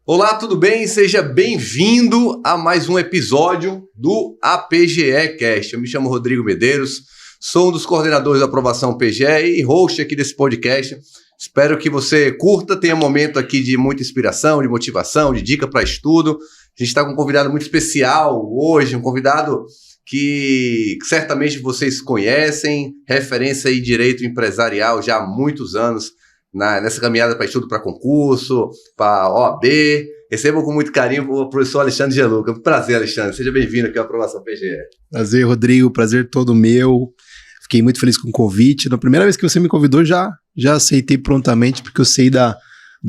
Olá, tudo bem? Seja bem-vindo a mais um episódio do APGE Cast. Eu me chamo Rodrigo Medeiros, sou um dos coordenadores da aprovação PGE e host aqui desse podcast. Espero que você curta, tenha um momento aqui de muita inspiração, de motivação, de dica para estudo. A gente está com um convidado muito especial hoje, um convidado que certamente vocês conhecem, referência em direito empresarial já há muitos anos, nessa caminhada para estudo para concurso, para OAB. Recebam com muito carinho o professor Alexandre Geluca. Prazer, Alexandre. Seja bem-vindo aqui à aprovação PGE. Prazer, Rodrigo. Prazer todo meu. Fiquei muito feliz com o convite. Na primeira vez que você me convidou, já aceitei prontamente, porque eu sei da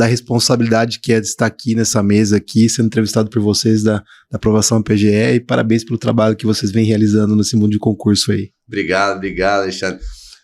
responsabilidade que é de estar aqui nessa mesa, aqui, sendo entrevistado por vocês da aprovação PGE, e parabéns pelo trabalho que vocês vêm realizando nesse mundo de concurso aí. Obrigado, Alexandre.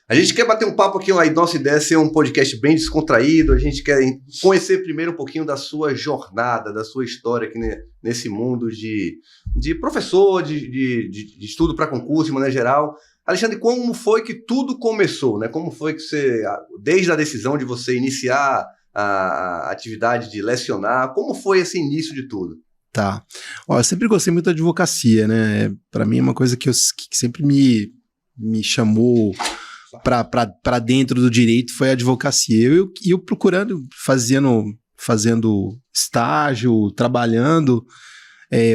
A gente quer bater um papo aqui, a nossa ideia é ser um podcast bem descontraído, a gente quer conhecer primeiro um pouquinho da sua jornada, da sua história aqui nesse mundo de professor, de estudo para concurso, de maneira geral. Alexandre, como foi que tudo começou, né? Como foi que você, desde a decisão de você iniciar a atividade de lecionar, como foi esse início de tudo? Tá. Eu sempre gostei muito da advocacia, né? Para mim é uma coisa que sempre me chamou para dentro do direito, foi a advocacia. Eu procurando, fazendo estágio, trabalhando,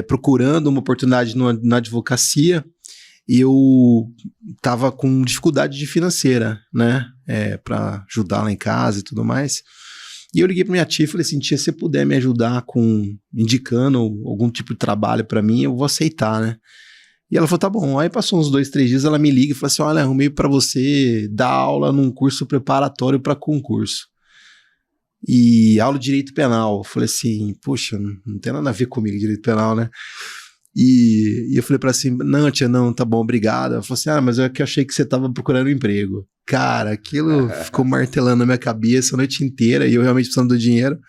procurando uma oportunidade na advocacia, eu estava com dificuldade financeira, né, para ajudar lá em casa e tudo mais. E eu liguei para minha tia e falei assim: tia, se você puder me ajudar indicando algum tipo de trabalho para mim, eu vou aceitar, né? E ela falou, tá bom. Aí passou uns 2, 3 dias, ela me liga e falou assim: olha, arrumei para você dar aula num curso preparatório para concurso. E aula de direito penal. Eu falei assim, poxa, não tem nada a ver comigo direito penal, né? E eu falei para ela assim: não, tia, não, tá bom, obrigado. Ela falou assim: mas é que eu achei que você tava procurando um emprego. Cara, aquilo ficou martelando na minha cabeça a noite inteira e eu realmente precisando do dinheiro.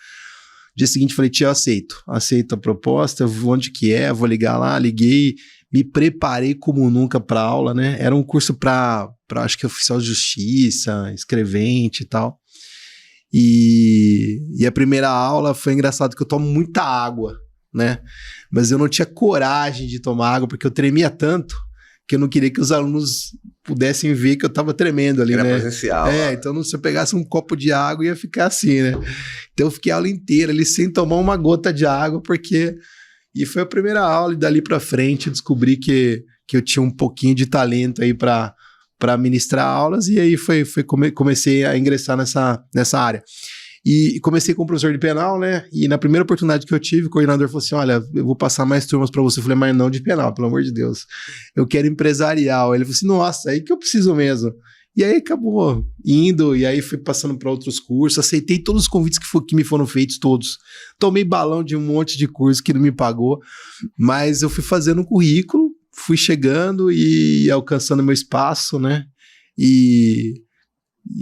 Dia seguinte falei: tia, eu aceito a proposta, onde que é, vou ligar lá. Liguei, me preparei como nunca para aula, né? Era um curso para acho que oficial de justiça, escrevente e tal. E a primeira aula foi engraçado que eu tomo muita água, né? Mas eu não tinha coragem de tomar água porque eu tremia tanto que eu não queria que os alunos pudessem ver que eu tava tremendo ali, era, né? Era presencial. Então se eu pegasse um copo de água ia ficar assim, né? Então eu fiquei a aula inteira ali sem tomar uma gota de água, E foi a primeira aula, e dali pra frente eu descobri que eu tinha um pouquinho de talento aí pra ministrar aulas, e aí comecei a ingressar nessa área. E comecei como professor de penal, né? E na primeira oportunidade que eu tive, o coordenador falou assim: olha, eu vou passar mais turmas para você. Eu falei: mas não de penal, pelo amor de Deus. Eu quero empresarial. Ele falou assim: nossa, aí que eu preciso mesmo. E aí acabou indo, e aí fui passando para outros cursos, aceitei todos os convites que me foram feitos, todos. Tomei balão de um monte de curso que não me pagou, mas eu fui fazendo um currículo, fui chegando e alcançando meu espaço, né? E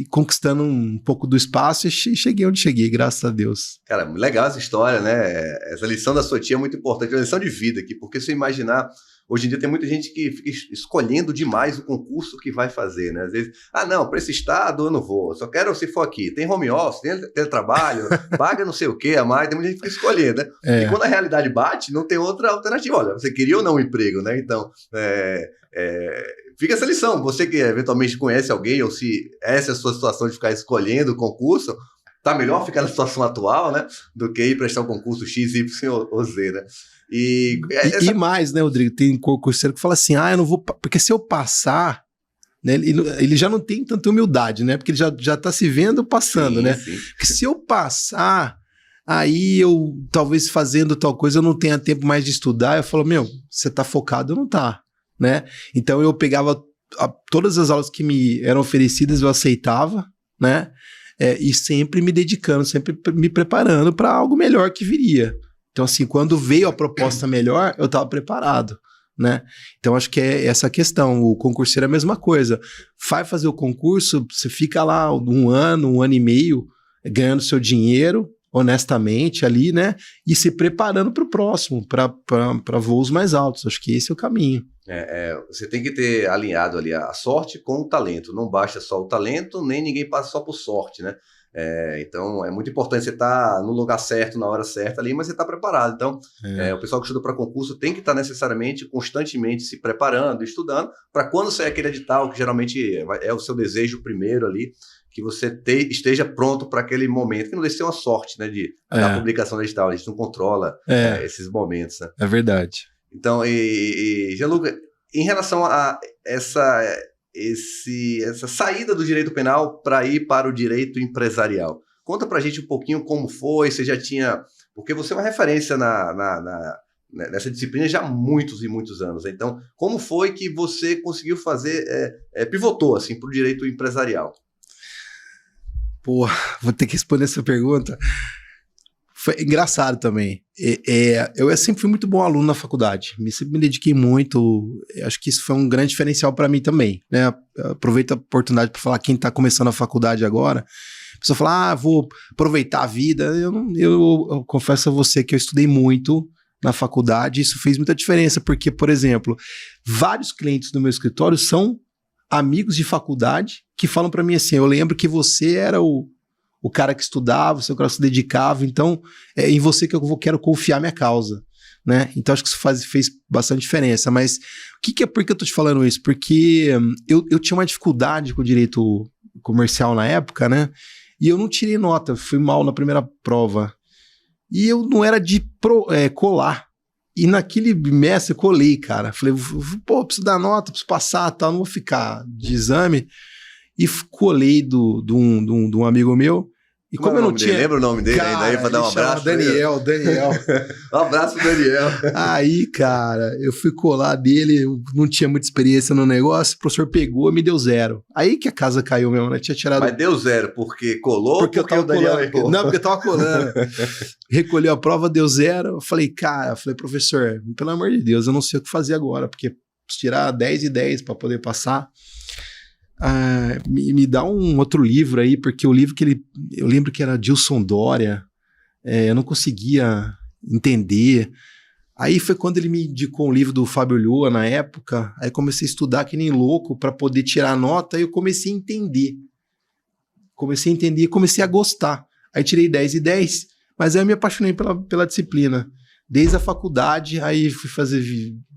conquistando um pouco do espaço e cheguei onde cheguei, graças a Deus. Cara, legal essa história, né? Essa lição da sua tia é muito importante, é uma lição de vida aqui, porque se você imaginar, hoje em dia tem muita gente que fica escolhendo demais o concurso que vai fazer, né? Às vezes, não, para esse estado eu não vou, só quero se for aqui. Tem home office, tem teletrabalho, paga não sei o que a mais, tem muita gente que fica escolhendo, né? E quando a realidade bate, não tem outra alternativa. Olha, você queria ou não um emprego, né? Então, fica essa lição. Você que eventualmente conhece alguém, ou se essa é a sua situação de ficar escolhendo o concurso, tá melhor ficar na situação atual, né? Do que ir prestar um concurso X, Y ou Z, né? E mais, né, Rodrigo? Tem concurseiro que fala assim: eu não vou... Porque se eu passar... Né, ele já não tem tanta humildade, né? Porque ele já tá se vendo passando, né? Sim. Porque se eu passar... Aí eu, talvez fazendo tal coisa, eu não tenha tempo mais de estudar. Eu falo: você tá focado ou não tá? Né? Então eu pegava todas as aulas que me eram oferecidas, eu aceitava, né? E sempre me dedicando, sempre me preparando para algo melhor que viria. Então, assim, quando veio a proposta melhor, eu estava preparado, né? Então, acho que é essa questão. O concurseiro é a mesma coisa. Vai fazer o concurso, você fica lá um ano e meio ganhando seu dinheiro, honestamente ali, né? E se preparando para o próximo, para voos mais altos. Acho que esse é o caminho. Você tem que ter alinhado ali a sorte com o talento. Não basta só o talento, nem ninguém passa só por sorte, né? Então, é muito importante você estar no lugar certo, na hora certa ali, mas você está preparado. Então, o pessoal que estuda para concurso tem que estar necessariamente, constantemente se preparando, estudando, para quando sair aquele edital, que geralmente é o seu desejo primeiro ali, que você esteja pronto para aquele momento, que não deixe ser uma sorte, né, da publicação do edital. A gente não controla esses momentos. Né? É verdade. Então, Gianluca, em relação a essa saída do direito penal para ir para o direito empresarial. Conta pra gente um pouquinho como foi, você já tinha... Porque você é uma referência nessa disciplina já há muitos e muitos anos. Então, como foi que você conseguiu fazer, pivotou assim, para o direito empresarial? Pô, vou ter que responder essa pergunta. Foi engraçado também. Eu sempre fui muito bom aluno na faculdade. Sempre me dediquei muito. Acho que isso foi um grande diferencial para mim também. Né? Aproveito a oportunidade para falar quem está começando a faculdade agora. A pessoa fala, vou aproveitar a vida. Eu confesso a você que eu estudei muito na faculdade. Isso fez muita diferença, porque, por exemplo, vários clientes do meu escritório são amigos de faculdade que falam para mim assim, eu lembro que você era o cara que estudava, o seu cara se dedicava, então é em você que eu quero confiar minha causa, né? Então acho que isso fez bastante diferença, mas por que eu tô te falando isso? Porque eu tinha uma dificuldade com o direito comercial na época, né? E eu não tirei nota, fui mal na primeira prova. E eu não era de colar. E naquele bimestre eu colei, cara. Falei, preciso dar nota, preciso passar, tal, não vou ficar de exame. E colei de um amigo meu. E como eu não tinha... Lembra o nome dele ainda aí pra dar um abraço? Daniel. Um abraço, Daniel. Aí, cara, eu fui colar dele, eu não tinha muita experiência no negócio, o professor pegou e me deu 0. Aí que a casa caiu mesmo, né? Tinha tirado... Mas deu 0 porque colou ou porque eu tava o Daniel colando? errou? Não, porque eu tava colando. Recolheu a prova, deu 0. Eu falei, professor, pelo amor de Deus, eu não sei o que fazer agora, porque preciso tirar 10 e 10 para poder passar. Me dá um outro livro aí, porque o livro eu lembro que era Dilson Dória, eu não conseguia entender. Aí foi quando ele me indicou um livro do Fábio Lua na época, aí comecei a estudar que nem louco para poder tirar a nota, e eu comecei a entender e comecei a gostar. Aí tirei 10 e 10, mas aí eu me apaixonei pela disciplina. Desde a faculdade, aí fui fazer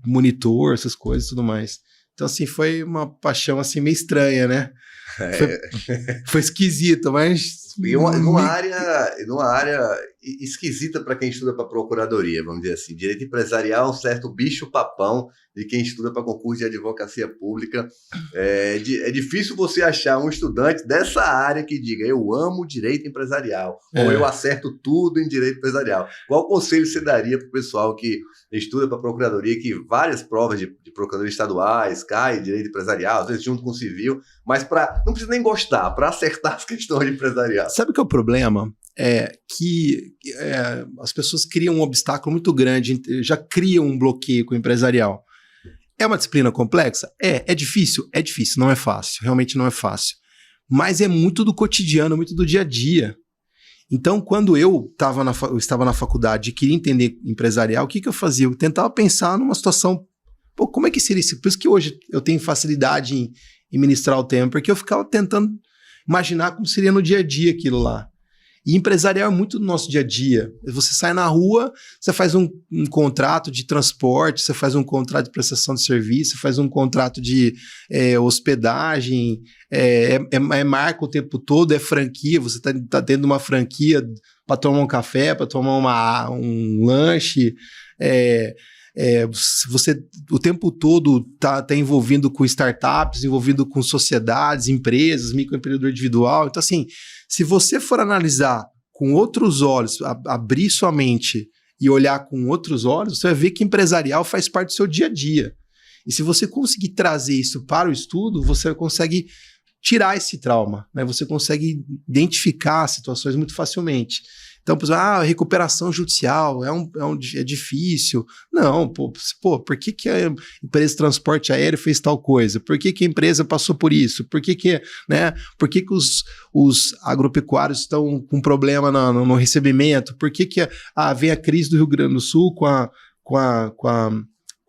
monitor, essas coisas e tudo mais. Então, assim, foi uma paixão, assim, meio estranha, né? Foi esquisito, mas... E numa área esquisita para quem estuda para procuradoria, vamos dizer assim. Direito empresarial é um certo bicho-papão de quem estuda para concurso de advocacia pública. É difícil você achar um estudante dessa área que diga, eu amo direito empresarial, ou eu acerto tudo em direito empresarial. Qual conselho você daria para o pessoal que estuda para procuradoria, que várias provas de procuradoria estaduais caem direito empresarial, às vezes junto com civil, mas não precisa nem gostar, para acertar as questões de empresarial? Sabe o que é o problema? É que as pessoas criam um obstáculo muito grande, já criam um bloqueio com o empresarial. É uma disciplina complexa? É difícil? É difícil, não é fácil, realmente não é fácil. Mas é muito do cotidiano, muito do dia a dia. Então, quando eu estava na faculdade e queria entender empresarial, o que eu fazia? Eu tentava pensar numa situação, como é que seria isso? Por isso que hoje eu tenho facilidade em ministrar o tema, porque eu ficava tentando imaginar como seria no dia a dia aquilo lá. E empresarial é muito do nosso dia a dia. Você sai na rua, você faz um contrato de transporte, você faz um contrato de prestação de serviço, você faz um contrato de hospedagem, marca o tempo todo, é franquia, você tá dentro de uma franquia para tomar um café, para tomar um lanche, você o tempo todo tá envolvido com startups, envolvido com sociedades, empresas, microempreendedor individual. Então, assim, se você for analisar com outros olhos, abrir sua mente e olhar com outros olhos, você vai ver que empresarial faz parte do seu dia a dia. E se você conseguir trazer isso para o estudo, você consegue tirar esse trauma, né? Você consegue identificar situações muito facilmente. Então, por exemplo, recuperação judicial é difícil. Não, por que a empresa de transporte aéreo fez tal coisa? Por que a empresa passou por isso? Por que os agropecuários estão com problema no recebimento? Por que vem a crise do Rio Grande do Sul com a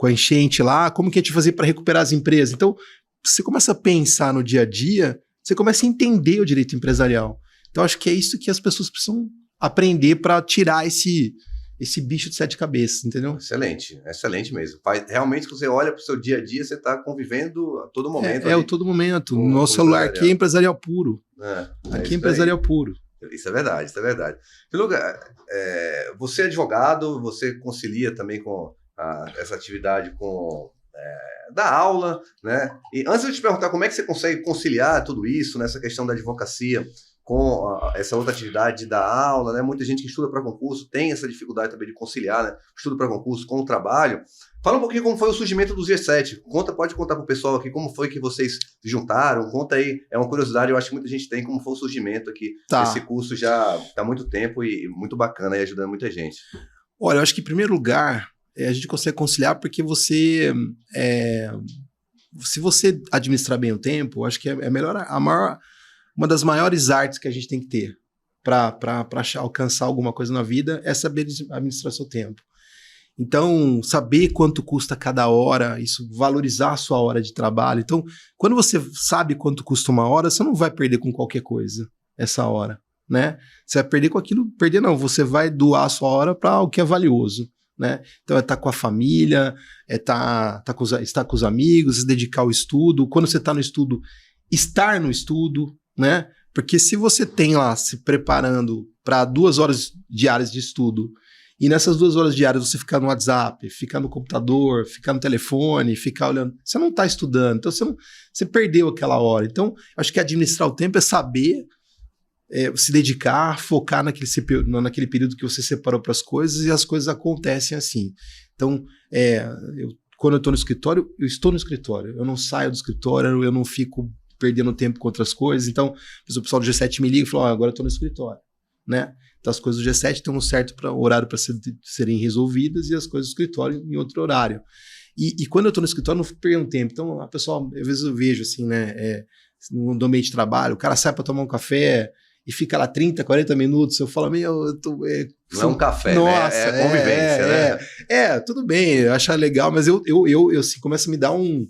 enchente lá? Como que a gente fazia para recuperar as empresas? Então, você começa a pensar no dia a dia, você começa a entender o direito empresarial. Então, acho que é isso que as pessoas precisam aprender para tirar esse bicho de 7 cabeças, entendeu? Excelente mesmo. Realmente, quando você olha para o seu dia a dia, você está convivendo a todo momento. A todo momento. O nosso celular aqui é empresarial puro. Aqui é empresarial puro. Isso é verdade. Gianluca, você é advogado, você concilia também com essa atividade com da aula, né? E antes de eu te perguntar como é que você consegue conciliar tudo isso, né, essa questão da advocacia com essa outra atividade da aula, né? Muita gente que estuda para concurso tem essa dificuldade também de conciliar, né? Estudo para concurso com o trabalho. Fala um pouquinho como foi o surgimento do G7. Pode contar para o pessoal aqui como foi que vocês se juntaram. Conta aí, é uma curiosidade, eu acho que muita gente tem, como foi o surgimento aqui. Esse curso já está há muito tempo e muito bacana e ajudando muita gente. Olha, eu acho que em primeiro lugar, a gente consegue conciliar porque se você administrar bem o tempo, eu acho que é melhor, uma das maiores artes que a gente tem que ter para alcançar alguma coisa na vida é saber administrar seu tempo. Então, saber quanto custa cada hora, isso, valorizar a sua hora de trabalho. Então, quando você sabe quanto custa uma hora, você não vai perder com qualquer coisa essa hora, né? Você vai perder com aquilo, você vai doar a sua hora para algo que é valioso, né? Então, é estar com a família, estar com os amigos, se dedicar ao estudo. Quando você está no estudo, estar no estudo, né? Porque se você tem lá se preparando para 2 horas diárias de estudo e nessas 2 horas diárias você ficar no WhatsApp, ficar no computador, ficar no telefone, ficar olhando, você não está estudando, então você perdeu aquela hora. Então, acho que administrar o tempo é saber se dedicar, focar naquele período que você separou para as coisas e as coisas acontecem assim. Então, quando eu estou no escritório, eu estou no escritório, eu não saio do escritório, eu não fico perdendo tempo com outras coisas. Então, o pessoal do G7 me liga e fala, agora eu estou no escritório, né? Então, as coisas do G7 têm um certo horário para serem resolvidas e as coisas do escritório em outro horário. E quando eu estou no escritório, eu não fico perdendo tempo. Então, a pessoa, às vezes eu vejo assim, né, no ambiente de trabalho, o cara sai para tomar um café e fica lá 30, 40 minutos, eu falo, eu tô... não é um café, nossa, né? É convivência, né? Tudo bem, eu acho legal, mas eu assim, começa a me dar um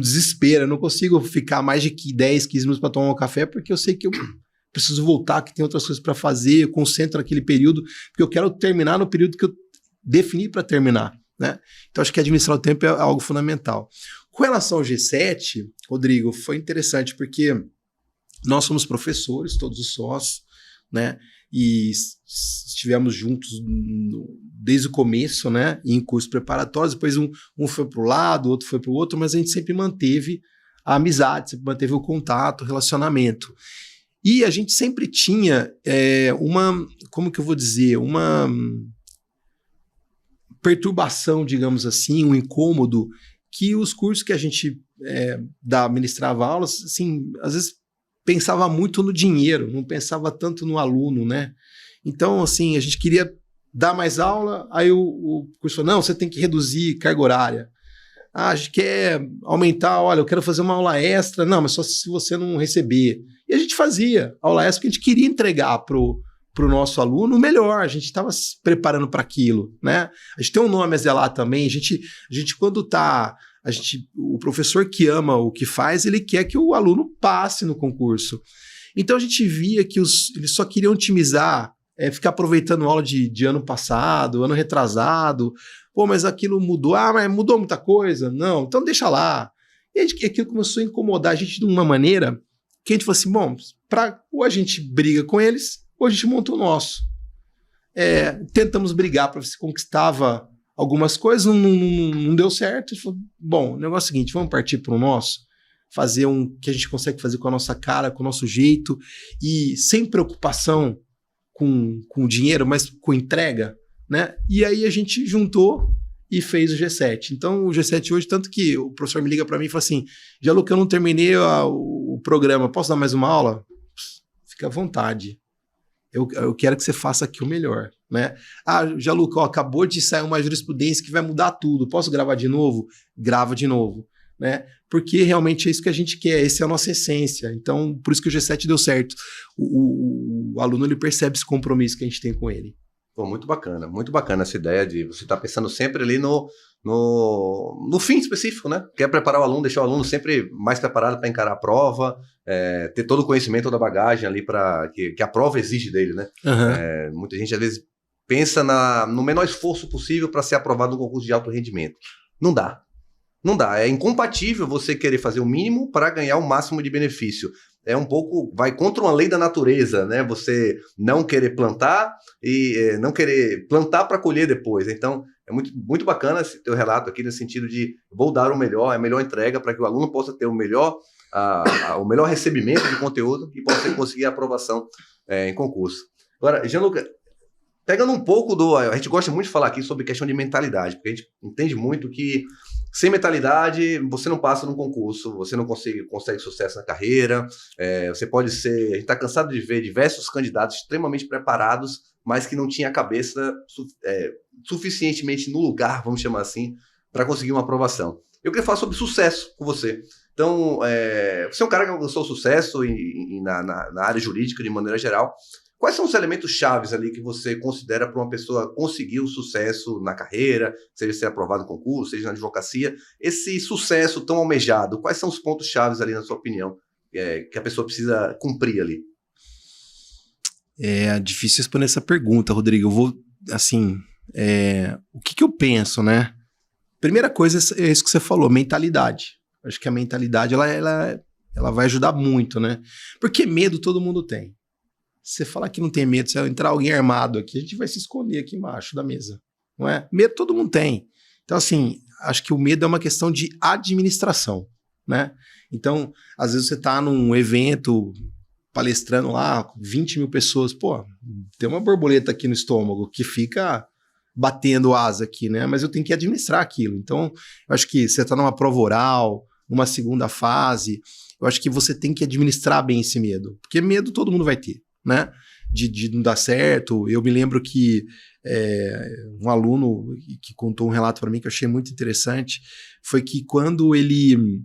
desespero, eu não consigo ficar mais de 10, 15 minutos para tomar um café, porque eu sei que eu preciso voltar, que tem outras coisas para fazer, eu concentro naquele período, porque eu quero terminar no período que eu defini para terminar, né? Então, acho que administrar o tempo é algo fundamental. Com relação ao G7, Rodrigo, foi interessante, porque nós somos professores, todos os sócios, né? E estivemos juntos desde o começo, né? Em cursos preparatórios, depois um foi para o lado, o outro foi para o outro, mas a gente sempre manteve a amizade, sempre manteve o contato, o relacionamento. E a gente sempre tinha como que eu vou dizer, uma perturbação, digamos assim, um incômodo, que os cursos que a gente ministrava aulas, assim, às vezes pensava muito no dinheiro, não pensava tanto no aluno, né? Então, assim, a gente queria dar mais aula, aí o curso falou, não, você tem que reduzir carga horária. A gente quer aumentar, olha, eu quero fazer uma aula extra, não, mas só se você não receber. E a gente fazia aula extra porque a gente queria entregar pro nosso aluno o melhor, a gente estava se preparando para aquilo, né? A gente tem um nome a zelar também, a gente quando tá... o professor que ama o que faz, ele quer que o aluno passe no concurso. Então a gente via que eles só queriam otimizar, ficar aproveitando aula de ano passado, ano retrasado. Pô, mas aquilo mudou. Ah, mas mudou muita coisa? Não, então deixa lá. E aquilo começou a incomodar a gente de uma maneira que a gente falou assim, bom, ou a gente briga com eles, ou a gente monta o nosso. Tentamos brigar para ver se conquistava algumas coisas, não deu certo. A gente falou, bom, o negócio é o seguinte, vamos partir para o nosso, fazer que a gente consegue fazer com a nossa cara, com o nosso jeito, e sem preocupação com o dinheiro, mas com entrega, né? E aí a gente juntou e fez o G7. Então, o G7 hoje, tanto que o professor me liga para mim e fala assim, Gianluca, eu não terminei o programa, posso dar mais uma aula? Fica à vontade. Eu quero que você faça aqui o melhor, né? Ah, Gianluca, acabou de sair uma jurisprudência que vai mudar tudo. Posso gravar de novo? Grava de novo, né? Porque realmente é isso que a gente quer, essa é a nossa essência. Então, por isso que o G7 deu certo. O aluno, ele percebe esse compromisso que a gente tem com ele. Pô, muito bacana essa ideia de você estar pensando sempre ali no fim específico, né? Quer preparar o aluno, deixar o aluno sempre mais preparado para encarar a prova, ter todo o conhecimento, toda a bagagem ali que a prova exige dele, né? Uhum. Muita gente às vezes pensa no menor esforço possível para ser aprovado no concurso de alto rendimento. Não dá. Não dá. É incompatível você querer fazer o mínimo para ganhar o máximo de benefício. É um pouco, vai contra uma lei da natureza, né? Você não querer plantar e não querer plantar para colher depois. Então, é muito, muito bacana esse teu relato aqui, no sentido de vou dar o melhor, a melhor entrega para que o aluno possa ter o melhor recebimento de conteúdo e possa conseguir a aprovação em concurso. Agora, Gianluca, pegando um pouco a gente gosta muito de falar aqui sobre questão de mentalidade, porque a gente entende muito que sem mentalidade você não passa num concurso, você não consegue sucesso na carreira, você pode ser... A gente está cansado de ver diversos candidatos extremamente preparados, mas que não tinha a cabeça suficientemente no lugar, vamos chamar assim, para conseguir uma aprovação. Eu queria falar sobre sucesso com você. Então, você é um cara que alcançou sucesso na área jurídica de maneira geral. Quais são os elementos chaves ali que você considera para uma pessoa conseguir o sucesso na carreira, seja ser aprovado no concurso, seja na advocacia, esse sucesso tão almejado? Quais são os pontos chaves ali, na sua opinião, que a pessoa precisa cumprir ali? É difícil responder essa pergunta, Rodrigo. Eu vou, assim, o que eu penso, né? Primeira coisa é isso que você falou, mentalidade. Acho que a mentalidade, ela vai ajudar muito, né? Porque medo todo mundo tem. Você falar que não tem medo, se entrar alguém armado aqui, a gente vai se esconder aqui embaixo da mesa, não é? Medo todo mundo tem. Então, assim, acho que o medo é uma questão de administração, né? Então, às vezes você tá num evento palestrando lá, 20 mil pessoas, pô, tem uma borboleta aqui no estômago que fica batendo asa aqui, né? Mas eu tenho que administrar aquilo. Então, eu acho que você tá numa prova oral, numa segunda fase, eu acho que você tem que administrar bem esse medo, porque medo todo mundo vai ter, né? De não dar certo. Eu me lembro que um aluno que contou um relato para mim que eu achei muito interessante, foi que quando ele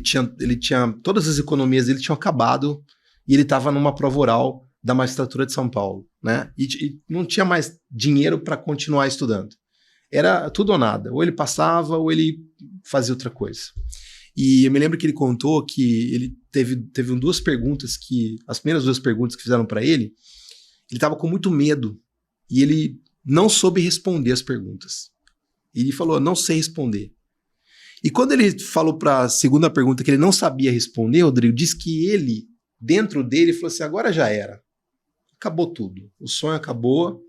tinha todas as economias dele tinham acabado e ele estava numa prova oral da magistratura de São Paulo, né? E não tinha mais dinheiro para continuar estudando. Era tudo ou nada. Ou ele passava ou ele fazia outra coisa. E eu me lembro que ele contou que ele teve duas perguntas as primeiras duas perguntas que fizeram para ele estava com muito medo e ele não soube responder as perguntas. E ele falou, não sei responder. E quando ele falou para a segunda pergunta que ele não sabia responder, Rodrigo, disse que ele, dentro dele, falou assim, agora já era. Acabou tudo. O sonho acabou.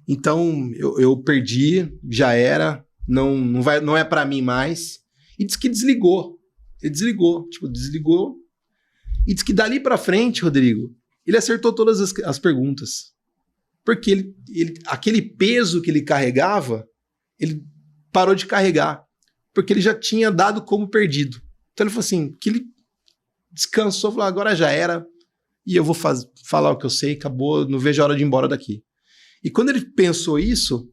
Então eu perdi, já era, não é para mim mais. E diz que desligou. Ele desligou. E diz que dali pra frente, Rodrigo, ele acertou todas as perguntas. Porque aquele peso que ele carregava, ele parou de carregar. Porque ele já tinha dado como perdido. Então ele falou assim, que ele descansou, falou, agora já era, e eu vou falar o que eu sei, acabou, não vejo a hora de ir embora daqui. E quando ele pensou isso,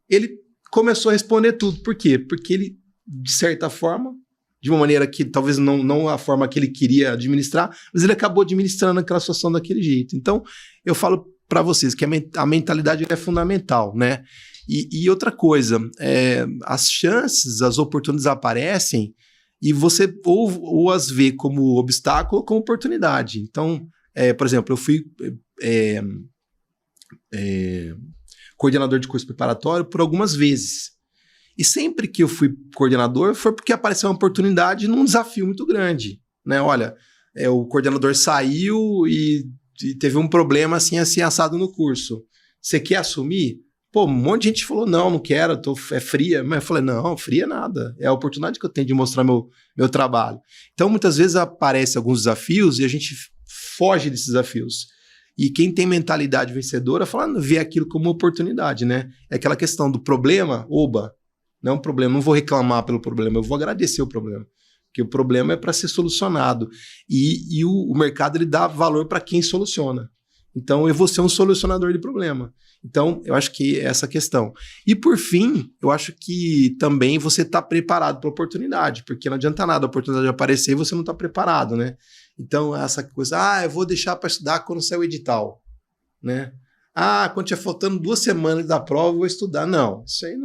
ele começou a responder tudo. Por quê? Porque ele, de certa forma, de uma maneira que talvez não a forma que ele queria administrar, mas ele acabou administrando aquela situação daquele jeito. Então, eu falo para vocês que a mentalidade é fundamental, né? E outra coisa, as chances, as oportunidades aparecem e você ou as vê como obstáculo ou como oportunidade. Então, por exemplo, eu fui coordenador de curso preparatório por algumas vezes. E sempre que eu fui coordenador foi porque apareceu uma oportunidade num desafio muito grande, né? Olha, o coordenador saiu e teve um problema assim assado no curso. Você quer assumir? Pô, um monte de gente falou, não quero, é fria. Mas eu falei, não, fria nada. É a oportunidade que eu tenho de mostrar meu trabalho. Então, muitas vezes aparecem alguns desafios e a gente foge desses desafios. E quem tem mentalidade vencedora vê aquilo como oportunidade, né? É aquela questão do problema, não é um problema, não vou reclamar pelo problema, eu vou agradecer o problema. Porque o problema é para ser solucionado. E o mercado ele dá valor para quem soluciona. Então, eu vou ser um solucionador de problema. Então, eu acho que é essa questão. E, por fim, eu acho que também você está preparado para a oportunidade, porque não adianta nada a oportunidade aparecer e você não está preparado, né? Então, essa coisa, eu vou deixar para estudar quando sair o edital, né? Quando tiver faltando 2 semanas da prova, eu vou estudar. Não, isso aí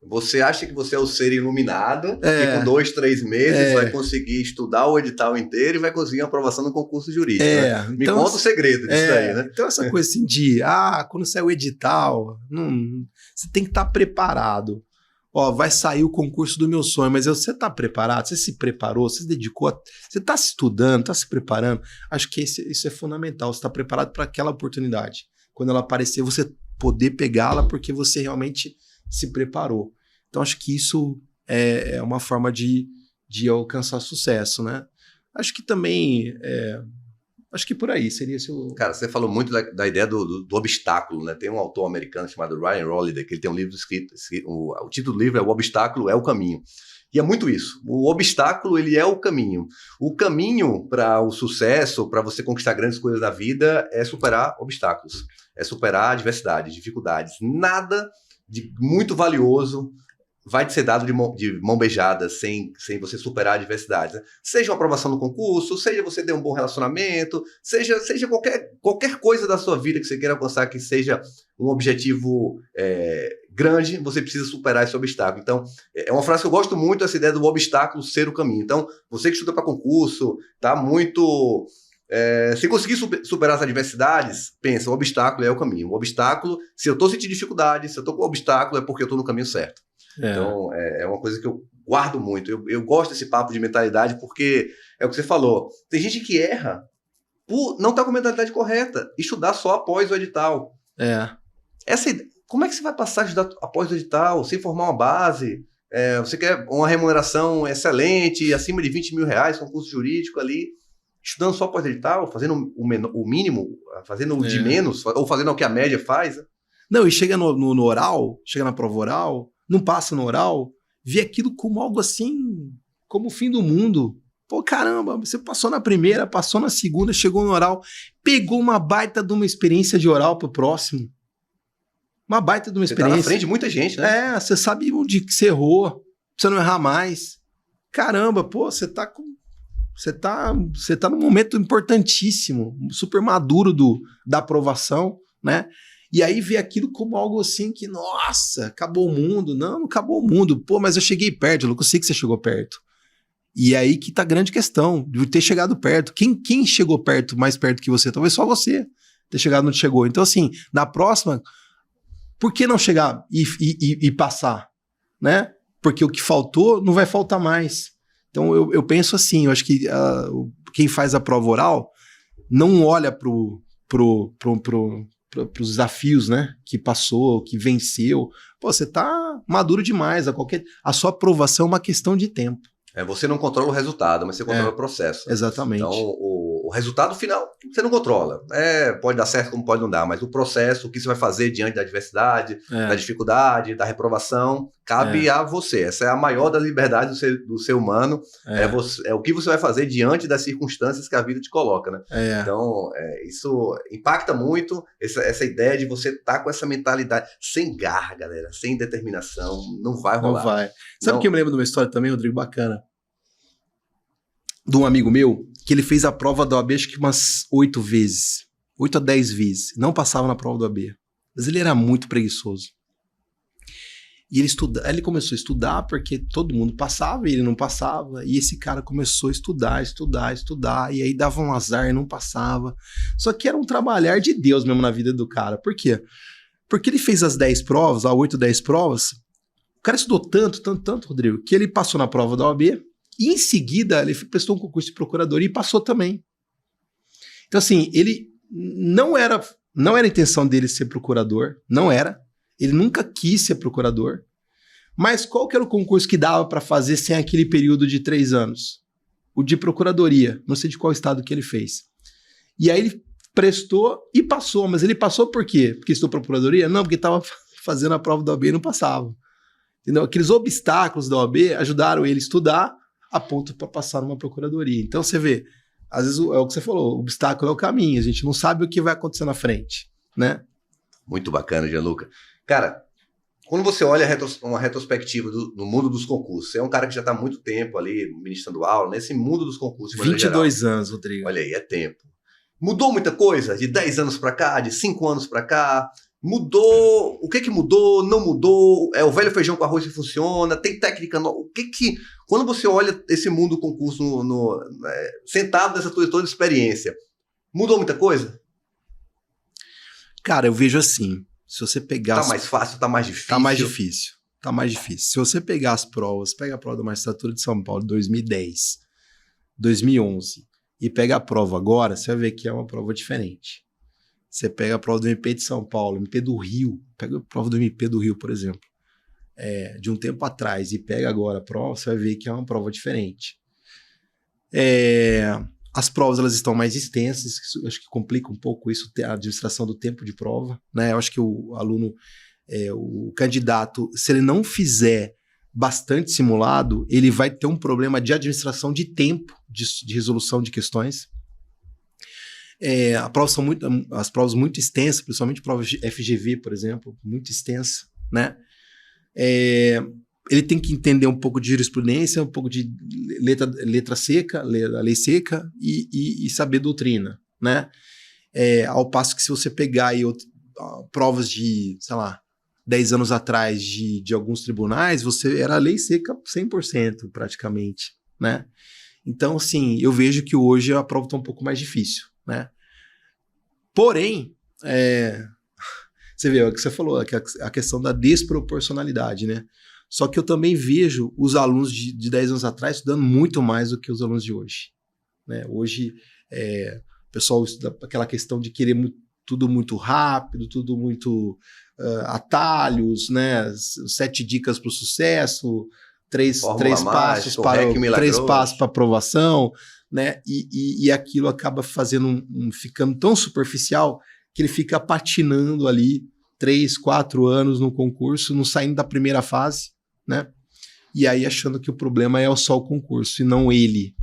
Você acha que você é o ser iluminado, que com 2, 3 meses vai conseguir estudar o edital inteiro e vai conseguir uma aprovação no concurso jurídico, né? Me conta o segredo disso aí, né? Então essa coisa assim de, quando sair o edital, você tem que estar preparado. Ó, vai sair o concurso do meu sonho, mas você está preparado? Você se preparou? Você se dedicou? Você está se estudando? Está se preparando? Acho que isso é fundamental. Você está preparado para aquela oportunidade. Quando ela aparecer, você poder pegá-la porque você realmente se preparou. Então, acho que isso é uma forma de alcançar sucesso, né? Acho que também... acho que por aí seria seu... Cara, você falou muito da ideia do obstáculo, né? Tem um autor americano chamado Ryan Holiday, que ele tem um livro escrito... O título do livro é O Obstáculo é o Caminho. E é muito isso. O obstáculo, ele é o caminho. O caminho para o sucesso, para você conquistar grandes coisas da vida, é superar obstáculos. É superar adversidades, dificuldades. Nada de muito valioso vai te ser dado de mão beijada sem você superar adversidades. Né? Seja uma aprovação no concurso, seja você ter um bom relacionamento, seja qualquer coisa da sua vida que você queira alcançar que seja um objetivo grande, você precisa superar esse obstáculo. Então, é uma frase que eu gosto muito, essa ideia do obstáculo ser o caminho. Então, você que estuda para concurso, tá muito... se conseguir superar as adversidades, pensa, o obstáculo é o caminho. O obstáculo, se eu estou sentindo dificuldade, se eu estou com obstáculo, é porque eu estou no caminho certo. Então, é uma coisa que eu guardo muito. Eu gosto desse papo de mentalidade porque é o que você falou. Tem gente que erra por não estar com a mentalidade correta. Estudar só após o edital. Como é que você vai passar a estudar após o edital, sem formar uma base? Você quer uma remuneração excelente, acima de R$20 mil, concurso jurídico ali, estudando só após o edital, fazendo o mínimo, fazendo o de menos, ou fazendo o que a média faz? Não, e chega no oral, chega na prova oral, não passa no oral, vê aquilo como algo assim, como o fim do mundo. Pô, caramba, você passou na primeira, passou na segunda, chegou no oral, pegou uma baita de uma experiência de oral pro próximo. Uma baita de uma experiência. Você tá na frente de muita gente, né? Você sabe onde que você errou, pra você não errar mais. Caramba, pô, você tá num momento importantíssimo, super maduro da aprovação, né? E aí vê aquilo como algo assim que, nossa, acabou o mundo. Não acabou o mundo. Pô, mas eu cheguei perto, eu sei que você chegou perto. E aí que tá a grande questão, de ter chegado perto. Quem chegou perto, mais perto que você? Talvez só você ter chegado onde chegou. Então, assim, na próxima, por que não chegar e passar? Né? Porque o que faltou não vai faltar mais. Então, eu penso assim, eu acho que quem faz a prova oral não olha pros desafios, né, que passou, que venceu. Pô, você tá maduro demais. A sua aprovação é uma questão de tempo. Você não controla o resultado, mas você controla o processo. Exatamente. Então, o resultado final você não controla. Pode dar certo como pode não dar, mas o processo, o que você vai fazer diante da adversidade, da dificuldade, da reprovação, cabe a você. Essa é a maior das liberdades do ser humano. É o que você vai fazer diante das circunstâncias que a vida te coloca, né? Então, isso impacta muito, essa ideia de você estar com essa mentalidade sem garra, galera, sem determinação, não vai rolar. Não vai. Sabe o que eu me lembro de uma história também, Rodrigo, bacana? De um amigo meu, que ele fez a prova da OAB acho que umas 8 vezes. 8 a 10 vezes. Não passava na prova da OAB. Mas ele era muito preguiçoso. E ele começou a estudar porque todo mundo passava e ele não passava. E esse cara começou a estudar. E aí dava um azar e não passava. Só que era um trabalhar de Deus mesmo na vida do cara. Por quê? Porque ele fez as 10 provas, as 8, 10 provas. O cara estudou tanto, Rodrigo, que ele passou na prova da OAB. E em seguida, ele prestou um concurso de procuradoria e passou também. Então, assim, ele não era a intenção dele ser procurador, não era. Ele nunca quis ser procurador. Mas qual que era o concurso que dava para fazer sem aquele período de 3 anos? O de procuradoria. Não sei de qual estado que ele fez. E aí ele prestou e passou. Mas ele passou por quê? Porque estudou procuradoria? Não, porque estava fazendo a prova da OAB e não passava. Entendeu? Aqueles obstáculos da OAB ajudaram ele a estudar a ponto para passar numa procuradoria. Então você vê, às vezes é o que você falou, o obstáculo é o caminho, a gente não sabe o que vai acontecer na frente, né? Muito bacana, Gianluca. Cara, quando você olha uma retrospectiva do mundo dos concursos, você é um cara que já está há muito tempo ali ministrando aula, nesse mundo dos concursos. 22 anos, Rodrigo. Olha aí, é tempo. Mudou muita coisa de 10 anos para cá, de 5 anos para cá? Mudou? O que mudou? Não mudou? É o velho feijão com arroz que funciona? Tem técnica nova? Quando você olha esse mundo do concurso sentado nessa toda experiência, mudou muita coisa? Cara, eu vejo assim, se você pegar... Tá mais fácil, tá mais difícil? Tá mais difícil. Se você pegar as provas, pega a prova da Magistratura de São Paulo, 2010, 2011, e pega a prova agora, você vai ver que é uma prova diferente. Você pega a prova do MP de São Paulo, MP do Rio, pega a prova do MP do Rio, por exemplo, de um tempo atrás, e pega agora a prova, você vai ver que é uma prova diferente. As provas elas estão mais extensas, isso, acho que complica um pouco isso, a administração do tempo de prova, né? Eu acho que o aluno, o candidato, se ele não fizer bastante simulado, ele vai ter um problema de administração de tempo de resolução de questões. As provas muito extensas, principalmente provas de FGV, por exemplo, muito extensa, né? Ele tem que entender um pouco de jurisprudência, um pouco de letra seca, a lei seca e saber doutrina, né? Ao passo que se você pegar aí provas de, sei lá, 10 anos atrás de alguns tribunais, você era lei seca 100% praticamente, né? Então, assim, eu vejo que hoje a prova está um pouco mais difícil, né? Porém, você vê o que você falou, a questão da desproporcionalidade, né? Só que eu também vejo os alunos de 10 anos atrás estudando muito mais do que os alunos de hoje, né? Hoje, o pessoal estuda aquela questão de querer tudo muito rápido, tudo muito atalhos, né? 7 dicas para o sucesso, 3 passos para aprovação, né? E aquilo acaba ficando tão superficial que ele fica patinando ali 3, 4 anos no concurso, não saindo da primeira fase, né? E aí achando que o problema é só o concurso e não ele,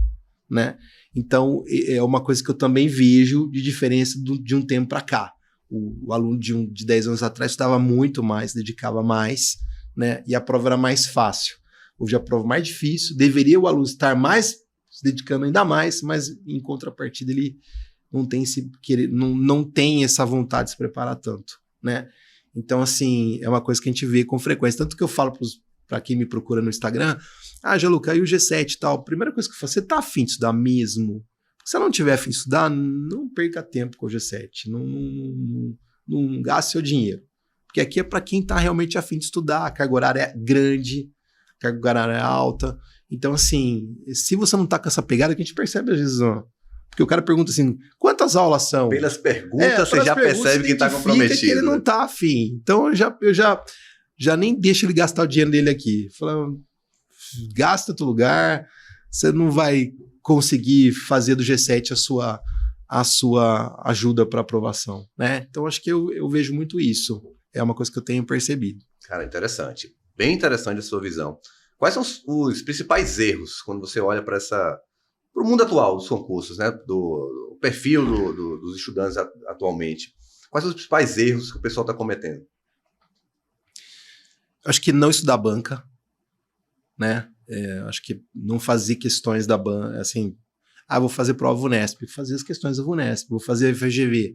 né? Então é uma coisa que eu também vejo de diferença de um tempo para cá. O aluno de 10 anos atrás estudava muito mais, dedicava mais, né? E a prova era mais fácil. Hoje a prova é mais difícil, deveria o aluno estar mais se dedicando ainda mais, mas em contrapartida ele não tem essa vontade de se preparar tanto, né? Então, assim, é uma coisa que a gente vê com frequência. Tanto que eu falo para quem me procura no Instagram, Gianluca, e o G7 e tal, primeira coisa que eu falo, você tá afim de estudar mesmo? Se você não tiver afim de estudar, não perca tempo com o G7, não gaste seu dinheiro. Porque aqui é para quem tá realmente afim de estudar, a carga horária é grande, a carga horária é alta. Então, assim, se você não tá com essa pegada, que a gente percebe às vezes, porque o cara pergunta assim, quantas aulas são? Pelas perguntas, você já percebe que está comprometido. Que ele não está afim. Então, eu já nem deixo ele gastar o dinheiro dele aqui. Fala, gasta outro lugar, você não vai conseguir fazer do G7 a sua ajuda para aprovação, né? Então, acho que eu vejo muito isso. É uma coisa que eu tenho percebido. Cara, interessante. Bem interessante a sua visão. Quais são os principais erros quando você olha para o mundo atual dos concursos, né? Do perfil dos estudantes atualmente? Quais são os principais erros que o pessoal está cometendo? Acho que não estudar banca, né? Acho que não fazer questões da banca, assim, vou fazer prova VUNESP, fazer as questões da VUNESP, vou fazer FGV,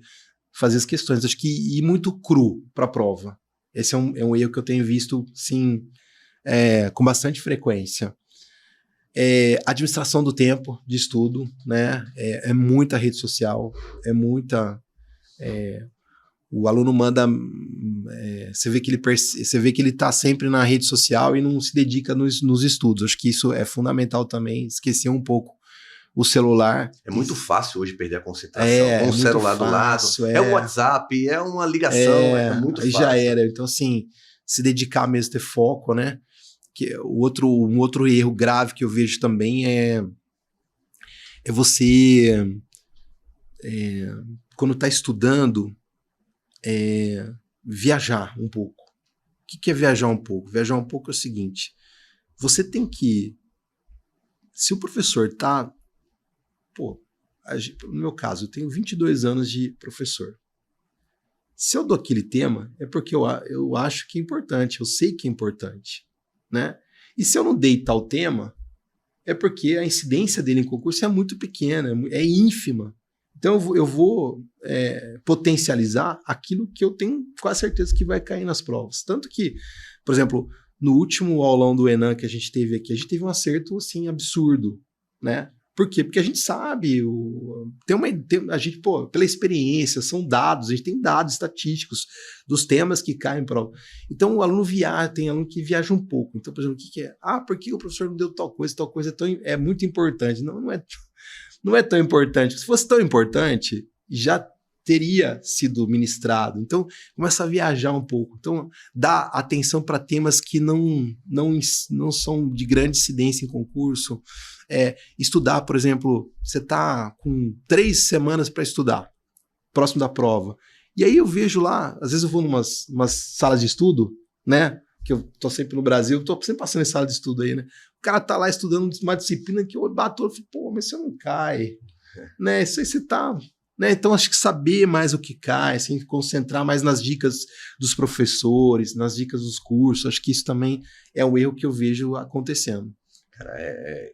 fazer as questões. Acho que ir muito cru para a prova. Esse é um erro que eu tenho visto, sim, com bastante frequência. Administração do tempo de estudo, né? É muita rede social, é muita... o aluno manda... você vê que ele está sempre na rede social e não se dedica nos estudos. Acho que isso é fundamental também, esquecer um pouco o celular. É muito fácil hoje perder a concentração com o celular do lado. É o WhatsApp, é uma ligação, é muito fácil. Já era. Então, assim, se dedicar mesmo, ter foco, né? Um outro erro grave que eu vejo também é você, quando está estudando, viajar um pouco. O que é viajar um pouco? Viajar um pouco é o seguinte, você tem que... Se o professor está... no meu caso, eu tenho 22 anos de professor. Se eu dou aquele tema, é porque eu acho que é importante, eu sei que é importante, né? E se eu não dei tal tema, é porque a incidência dele em concurso é muito pequena, é ínfima. Então eu vou potencializar aquilo que eu tenho quase certeza que vai cair nas provas. Tanto que, por exemplo, no último aulão do Enan que a gente teve aqui, a gente teve um acerto assim absurdo, né? Por quê? Porque a gente sabe, a gente, pela experiência, são dados, a gente tem dados estatísticos dos temas que caem em prova. Então o aluno tem aluno que viaja um pouco. Então, por exemplo, o que é? Por que o professor não deu tal coisa é muito importante. Não é tão importante. Se fosse tão importante, já teria sido ministrado. Então, começa a viajar um pouco. Então, dá atenção para temas que não são de grande incidência em concurso. Estudar, por exemplo, você está com 3 semanas para estudar, próximo da prova. E aí eu vejo lá, às vezes eu vou numas salas de estudo, né? Que eu tô sempre no Brasil, tô sempre passando em sala de estudo aí, né? O cara tá lá estudando uma disciplina que eu bato e falo, mas você não cai, né? Isso aí você tá... Né? Então, acho que saber mais o que cai, assim, concentrar mais nas dicas dos professores, nas dicas dos cursos, acho que isso também é um erro que eu vejo acontecendo. Cara, é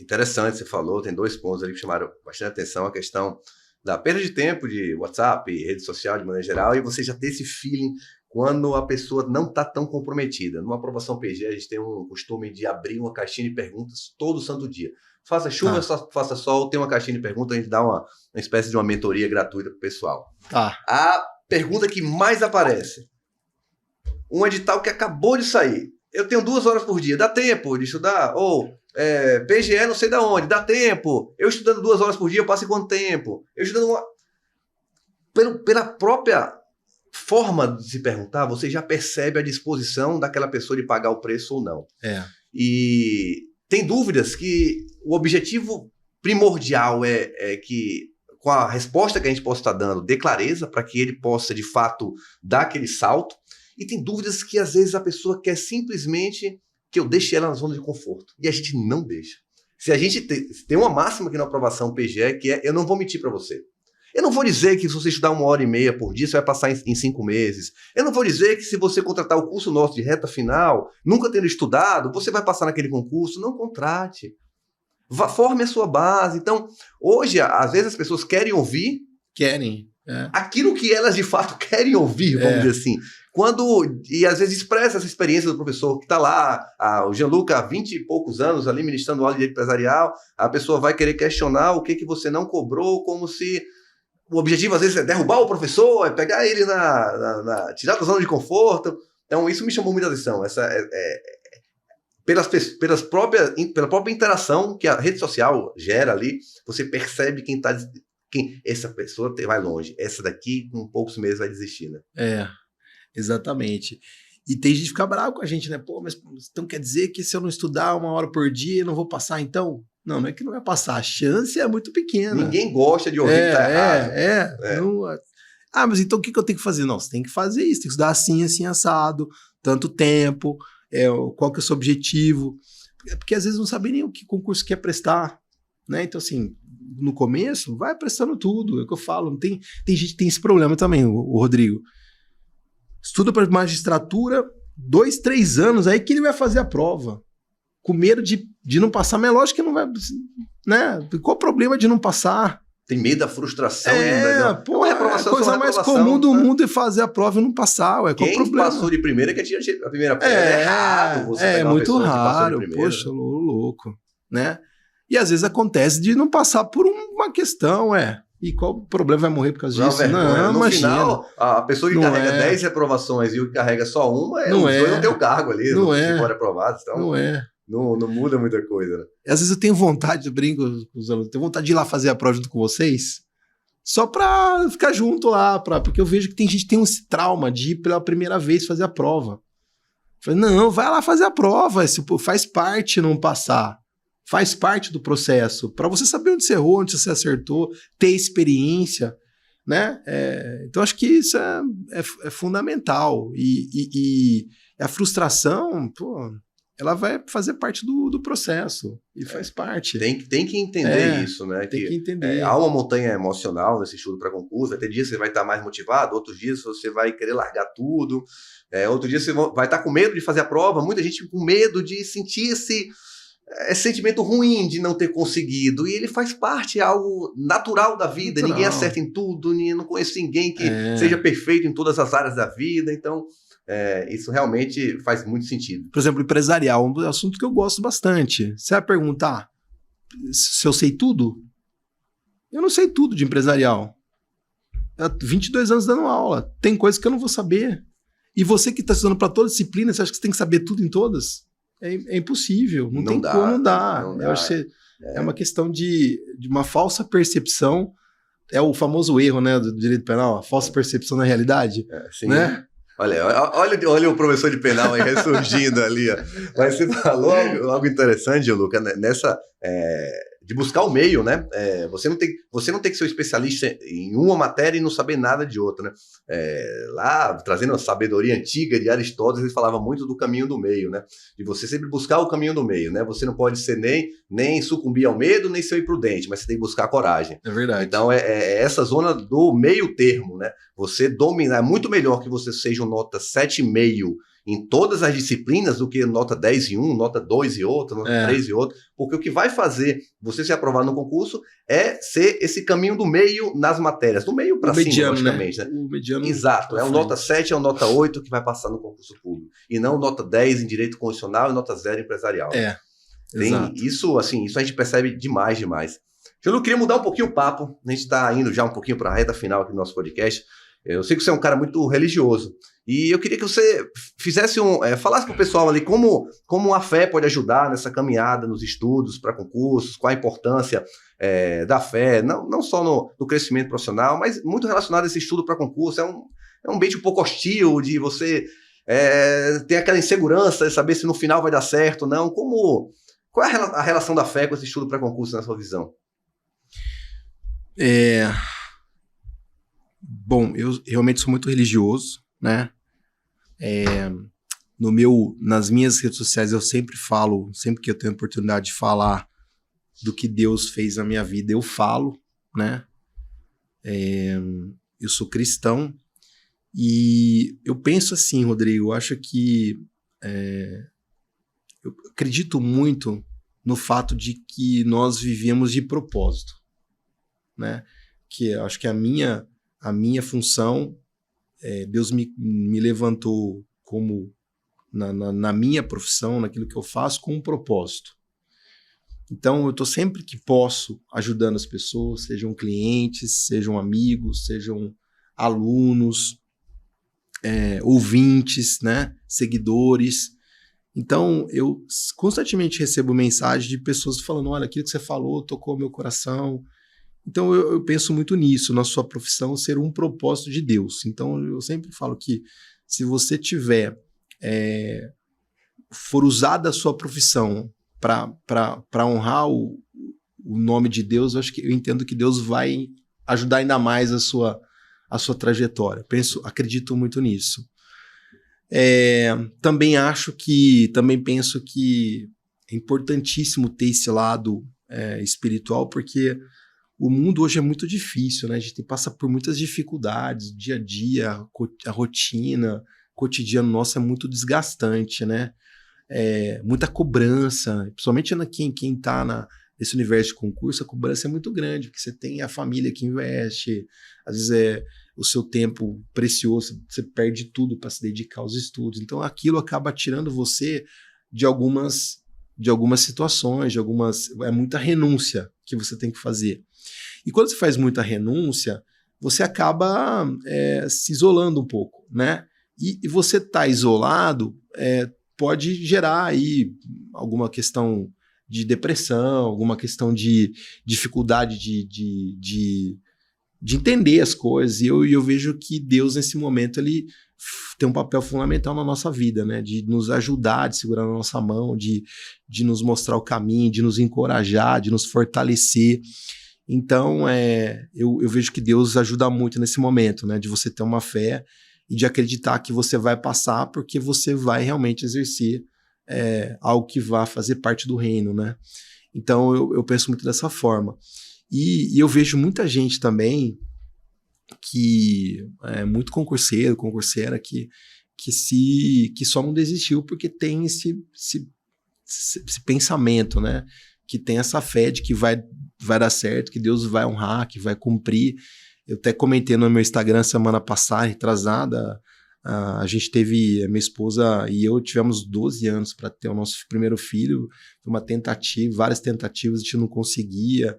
interessante, você falou, tem 2 pontos ali que chamaram bastante atenção, a questão da perda de tempo de WhatsApp, rede social de maneira geral, e você já ter esse feeling quando a pessoa não está tão comprometida. Numa aprovação PG, a gente tem um costume de abrir uma caixinha de perguntas todo santo dia. Faça chuva, faça sol, tem uma caixinha de perguntas, a gente dá uma espécie de uma mentoria gratuita para o pessoal. A pergunta que mais aparece, um edital que acabou de sair. Eu tenho 2 horas por dia, dá tempo de estudar? Ou PGE não sei de onde, dá tempo? Eu estudando 2 horas por dia, eu passo em quanto tempo? Eu estudando pela própria forma de se perguntar, você já percebe a disposição daquela pessoa de pagar o preço ou não. E tem dúvidas que o objetivo primordial é que, com a resposta que a gente possa estar dando, dê clareza para que ele possa, de fato, dar aquele salto. E tem dúvidas que, às vezes, a pessoa quer simplesmente que eu deixe ela na zona de conforto. E a gente não deixa. Se a gente tem uma máxima aqui na aprovação PGE, que é, eu não vou mentir para você. Eu não vou dizer que se você estudar 1h30 por dia, você vai passar em 5 meses. Eu não vou dizer que se você contratar o curso nosso de reta final, nunca tendo estudado, você vai passar naquele concurso. Não contrate. Forme a sua base. Então, hoje, às vezes as pessoas querem ouvir aquilo que elas de fato querem ouvir, vamos dizer assim. E às vezes expressa essa experiência do professor que está lá, o Gianluca, há 20 e poucos anos ali ministrando aula de direito empresarial, a pessoa vai querer questionar o que você não cobrou, como se o objetivo às vezes é derrubar o professor, é pegar ele tirar da zona de conforto. Então isso me chamou muita atenção, pela própria interação que a rede social gera ali, você percebe quem essa pessoa vai longe, essa daqui com poucos meses vai desistir, né? Exatamente. E tem gente que fica bravo com a gente, né? Mas então quer dizer que se eu não estudar 1 hora por dia, eu não vou passar então? Não é que não vai passar, a chance é muito pequena. Ninguém gosta de ouvir que tá errado. Não, mas então o que eu tenho que fazer? Não, você tem que fazer isso, tem que estudar assim, assim, assado, tanto tempo, qual que é o seu objetivo. Porque às vezes não sabe nem o que concurso quer prestar, né? Então assim, no começo, vai prestando tudo, é o que eu falo. Tem gente que tem esse problema também, o Rodrigo. Estuda para magistratura, 2, 3 anos, aí que ele vai fazer a prova. Com medo de não passar, mas é lógico que não vai, né? Qual o problema de não passar? Tem medo da frustração. A coisa mais comum do mundo é fazer a prova e não passar. Quem passou de primeira que tinha a primeira prova. É errado. Você é muito raro. Poxa, louco, né? E às vezes acontece de não passar por uma questão, E qual o problema? Vai morrer por causa disso? Não, no imagina. Final, a pessoa que carrega 10 reprovações e o que carrega só uma, os dois não tem o cargo ali. Não se for aprovado. Então, não muda muita coisa, né? Às vezes eu tenho vontade, eu brinco com os alunos, tenho vontade de ir lá fazer a prova junto com vocês, só pra ficar junto lá, porque eu vejo que tem gente que tem esse trauma de ir pela primeira vez fazer a prova. Falei, não, vai lá fazer a prova, faz parte não passar. Faz parte do processo, para você saber onde você errou, onde você acertou, ter experiência, né? Então, acho que isso é fundamental. E a frustração, ela vai fazer parte do processo, e faz parte. Tem que entender isso, né? Tem que entender. Há uma montanha emocional nesse estudo para concurso, vai ter dias que você vai estar mais motivado, outros dias você vai querer largar tudo, outro dia você vai estar com medo de fazer a prova, muita gente com medo de sentir sentimento ruim de não ter conseguido, e ele faz parte, é algo natural da vida, Natural. Ninguém acerta em tudo, não conheço ninguém que seja perfeito em todas as áreas da vida, então isso realmente faz muito sentido. Por exemplo, empresarial, um assunto que eu gosto bastante. Você vai perguntar se eu sei tudo? Eu não sei tudo de empresarial. Há 22 anos dando aula, tem coisas que eu não vou saber. E você que está estudando para toda disciplina, você acha que você tem que saber tudo em todas? É impossível, não tem como, não dá. Eu acho que é uma questão de uma falsa percepção, é o famoso erro, né, do direito penal, a falsa percepção da realidade, sim. Né? Olha o professor de penal aí ressurgindo ali, ó. Mas você falou algo interessante, Luca, nessa de buscar o meio, né? Você não tem que ser um especialista em uma matéria e não saber nada de outra, né? Lá, trazendo a sabedoria antiga de Aristóteles, ele falava muito do caminho do meio, né? De você sempre buscar o caminho do meio, né? Você não pode ser nem sucumbir ao medo, nem ser imprudente, mas você tem que buscar a coragem. É verdade. Então, essa zona do meio termo, né? Você dominar, é muito melhor que você seja um nota 7,5 em todas as disciplinas do que nota 10 em um, nota 2 em outro, nota 3 em outro, porque o que vai fazer você se aprovar no concurso é ser esse caminho do meio nas matérias, do meio para cima, mediano, logicamente. Né? O mediano. Exato, é o nota 7, é o nota 8 que vai passar no concurso público, e não nota 10 em direito constitucional e nota 0 em empresarial. Exato. Isso a gente percebe demais. Eu queria mudar um pouquinho o papo, a gente está indo já um pouquinho para a reta final aqui do nosso podcast. Eu sei que você é um cara muito religioso, e eu queria que você fizesse falasse para o pessoal ali como a fé pode ajudar nessa caminhada, nos estudos para concursos, qual a importância da fé, não só no crescimento profissional, mas muito relacionado a esse estudo para concurso. É um ambiente um pouco hostil, de você ter aquela insegurança de saber se no final vai dar certo ou não. Qual é a relação da fé com esse estudo para concurso na sua visão? Bom, eu realmente sou muito religioso, né? Nas minhas redes sociais eu sempre falo, sempre que eu tenho a oportunidade de falar do que Deus fez na minha vida, eu falo, né? Eu sou cristão e eu penso assim, Rodrigo, eu acho que eu acredito muito no fato de que nós vivemos de propósito, né? Que eu acho que a minha função, Deus me levantou como na minha profissão, naquilo que eu faço, com um propósito. Então, eu estou sempre que posso ajudando as pessoas, sejam clientes, sejam amigos, sejam alunos, ouvintes, né, seguidores. Então, eu constantemente recebo mensagem de pessoas falando, olha, aquilo que você falou tocou meu coração. Então, eu penso muito nisso, na sua profissão, ser um propósito de Deus. Então, eu sempre falo que se você for usar a sua profissão para honrar o nome de Deus, eu entendo que Deus vai ajudar ainda mais a sua trajetória. Acredito muito nisso. Também penso que é importantíssimo ter esse lado espiritual, porque o mundo hoje é muito difícil, né? A gente passa por muitas dificuldades, o dia a dia, a rotina, o cotidiano nosso é muito desgastante, né? Muita cobrança, principalmente quem está nesse universo de concurso, a cobrança é muito grande, porque você tem a família que investe, às vezes o seu tempo precioso, você perde tudo para se dedicar aos estudos. Então aquilo acaba tirando você de algumas situações, é muita renúncia que você tem que fazer. E quando você faz muita renúncia, você acaba se isolando um pouco, né? E você tá isolado pode gerar aí alguma questão de depressão, alguma questão de dificuldade de entender as coisas. E eu vejo que Deus, nesse momento, ele tem um papel fundamental na nossa vida, né? De nos ajudar, de segurar na nossa mão, de nos mostrar o caminho, de nos encorajar, de nos fortalecer. Então, eu vejo que Deus ajuda muito nesse momento, né? De você ter uma fé e de acreditar que você vai passar, porque você vai realmente exercer algo que vai fazer parte do reino, né? Então, eu penso muito dessa forma. E eu vejo muita gente também que é muito concurseira, que só não desistiu porque tem esse pensamento, né? Que tem essa fé de que vai dar certo, que Deus vai honrar, que vai cumprir. Eu até comentei no meu Instagram semana passada, retrasada, a gente teve, a minha esposa e eu tivemos 12 anos para ter o nosso primeiro filho, foi uma tentativa, várias tentativas, a gente não conseguia,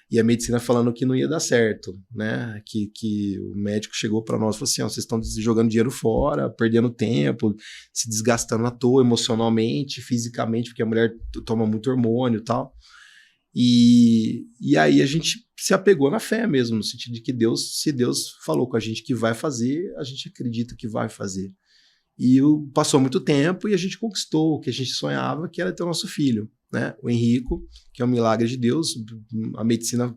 e a medicina falando que não ia dar certo, né? Que o médico chegou para nós e falou assim, vocês estão jogando dinheiro fora, perdendo tempo, se desgastando à toa emocionalmente, fisicamente, porque a mulher toma muito hormônio e tal. E aí a gente se apegou na fé mesmo, no sentido de que Deus, se Deus falou com a gente que vai fazer, a gente acredita que vai fazer. E passou muito tempo e a gente conquistou o que a gente sonhava, que era ter o nosso filho, né? O Henrico, que é um milagre de Deus, a medicina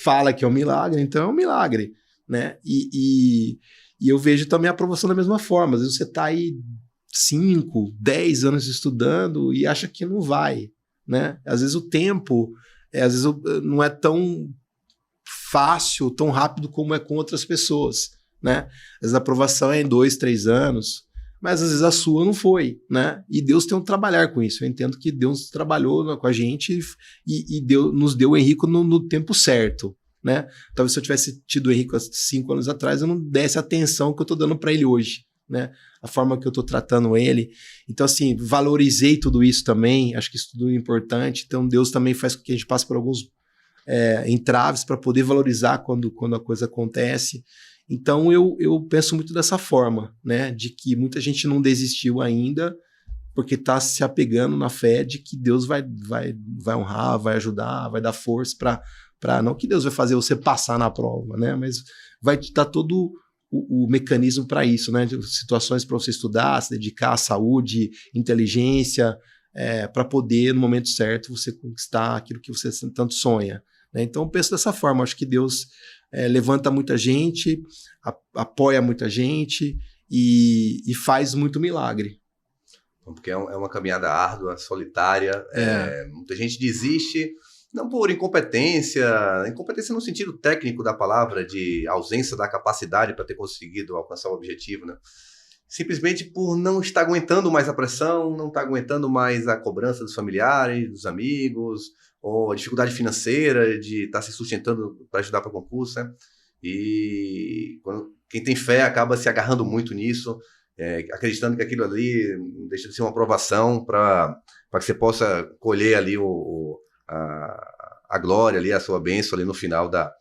fala que é um milagre, então é um milagre, né? E eu vejo também a aprovação da mesma forma. Às vezes você está aí 5, 10 anos estudando e acha que não vai, né? Às vezes o tempo às vezes não é tão fácil, tão rápido como é com outras pessoas, né? Às vezes a aprovação é em 2, 3 anos, mas às vezes a sua não foi, né? E Deus tem um trabalhar com isso. Eu entendo que Deus trabalhou com a gente e nos deu o Henrico no tempo certo, né? Talvez se eu tivesse tido o Henrico há 5 anos atrás, eu não desse a atenção que eu estou dando para ele hoje, né? A forma que eu estou tratando ele. Então, assim, valorizei tudo isso também, acho que isso tudo é importante. Então, Deus também faz com que a gente passe por alguns entraves para poder valorizar quando a coisa acontece. Então, eu penso muito dessa forma, né? De que muita gente não desistiu ainda porque está se apegando na fé de que Deus vai honrar, vai ajudar, vai dar força para não que Deus vai fazer você passar na prova, né? Mas vai te dar todo o mecanismo para isso, né? Situações para você estudar, se dedicar à saúde, inteligência, para poder, no momento certo, você conquistar aquilo que você tanto sonha, né? Então, eu penso dessa forma. Acho que Deus levanta muita gente, apoia muita gente e faz muito milagre. Porque é uma caminhada árdua, solitária. Muita gente desiste, não por incompetência no sentido técnico da palavra, de ausência da capacidade para ter conseguido alcançar o objetivo, né? Simplesmente por não estar aguentando mais a pressão, não estar aguentando mais a cobrança dos familiares, dos amigos, ou a dificuldade financeira de estar se sustentando para ajudar para o concurso, né? E quem tem fé acaba se agarrando muito nisso, acreditando que aquilo ali não deixa de ser uma aprovação para que você possa colher ali a glória, ali, a sua bênção ali no final da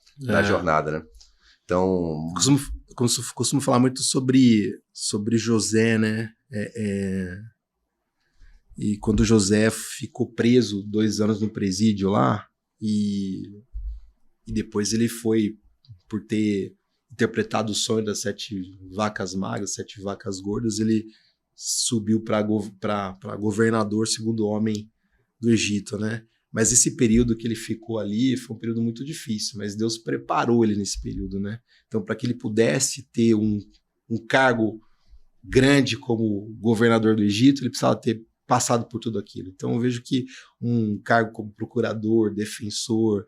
jornada, né? Então... Costumo falar muito sobre José, né? E quando José ficou preso 2 anos no presídio lá, e depois ele foi, por ter interpretado o sonho das 7 vacas magras, 7 vacas gordas, ele subiu para governador, segundo homem do Egito, né? Mas esse período que ele ficou ali foi um período muito difícil, mas Deus preparou ele nesse período, né? Então, para que ele pudesse ter um cargo grande como governador do Egito, ele precisava ter passado por tudo aquilo. Então, eu vejo que um cargo como procurador, defensor,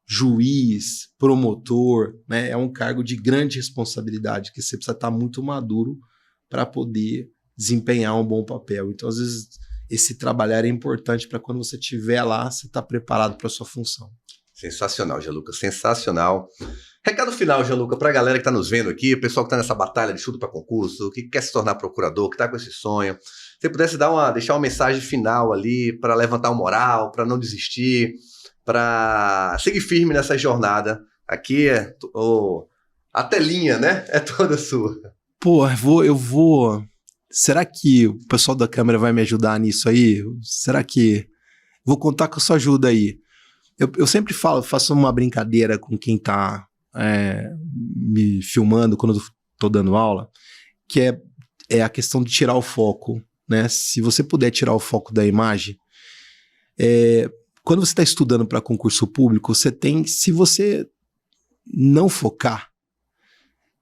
juiz, promotor, né, é um cargo de grande responsabilidade, que você precisa estar muito maduro para poder desempenhar um bom papel. Então, às vezes, esse trabalhar é importante para quando você estiver lá, você estar preparado para a sua função. Sensacional, Gianluca, sensacional. Recado final, Gianluca, para a galera que está nos vendo aqui, o pessoal que está nessa batalha de estudo para concurso, que quer se tornar procurador, que está com esse sonho. Se você pudesse deixar uma mensagem final ali para levantar o moral, para não desistir, para seguir firme nessa jornada. Aqui a telinha, né? É toda sua. Pô, eu vou... Será que o pessoal da câmera vai me ajudar nisso aí? Será que... Vou contar com a sua ajuda aí. Eu sempre faço uma brincadeira com quem tá me filmando quando eu tô dando aula, que é a questão de tirar o foco, né? Se você puder tirar o foco da imagem, quando você está estudando para concurso público, se você não focar,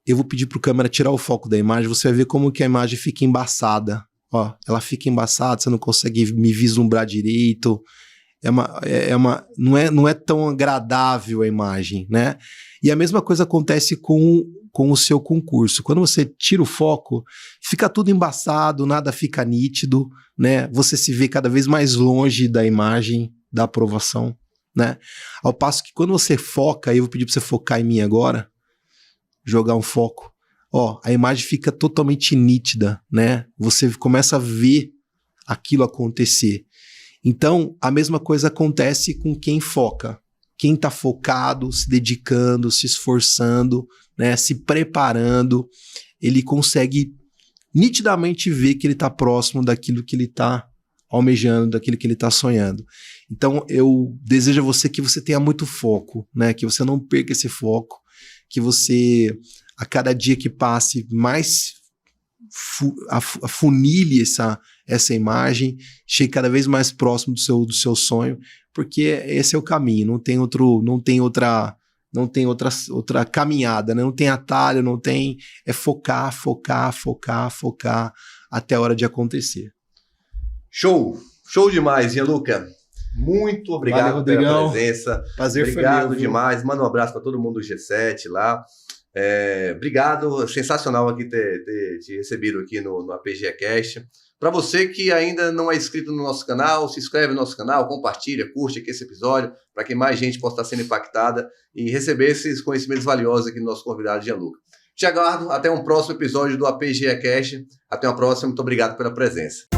eu vou pedir pro câmera tirar o foco da imagem, você vai ver como que a imagem fica embaçada. Ó, ela fica embaçada, você não consegue me vislumbrar direito. Não é tão agradável a imagem, né? E a mesma coisa acontece com com o seu concurso. Quando você tira o foco, fica tudo embaçado, nada fica nítido, né? Você se vê cada vez mais longe da imagem da aprovação, né? Ao passo que quando você foca, eu vou pedir para você focar em mim agora, jogar um foco, a imagem fica totalmente nítida, né? Você começa a ver aquilo acontecer. Então, a mesma coisa acontece com quem foca. Quem está focado, se dedicando, se esforçando, né, se preparando, ele consegue nitidamente ver que ele está próximo daquilo que ele está almejando, daquilo que ele está sonhando. Então, eu desejo a você que você tenha muito foco, né, que você não perca esse foco, que você, a cada dia que passe, mais afunile essa imagem, chegue cada vez mais próximo do seu sonho, porque esse é o caminho, não tem outra caminhada, né? Não tem atalho, é focar até a hora de acontecer. Show demais, Gianluca. Muito obrigado pela presença. Prazer, obrigado foi meu, demais. Manda um abraço para todo mundo do G7 lá. Obrigado, sensacional aqui ter te recebido aqui no APGEcast. Para você que ainda não é inscrito no nosso canal, se inscreve no nosso canal, compartilha, curte aqui esse episódio, para que mais gente possa estar sendo impactada e receber esses conhecimentos valiosos aqui do nosso convidado Gianluca. Te aguardo até um próximo episódio do APGEcast. Até uma próxima, muito obrigado pela presença.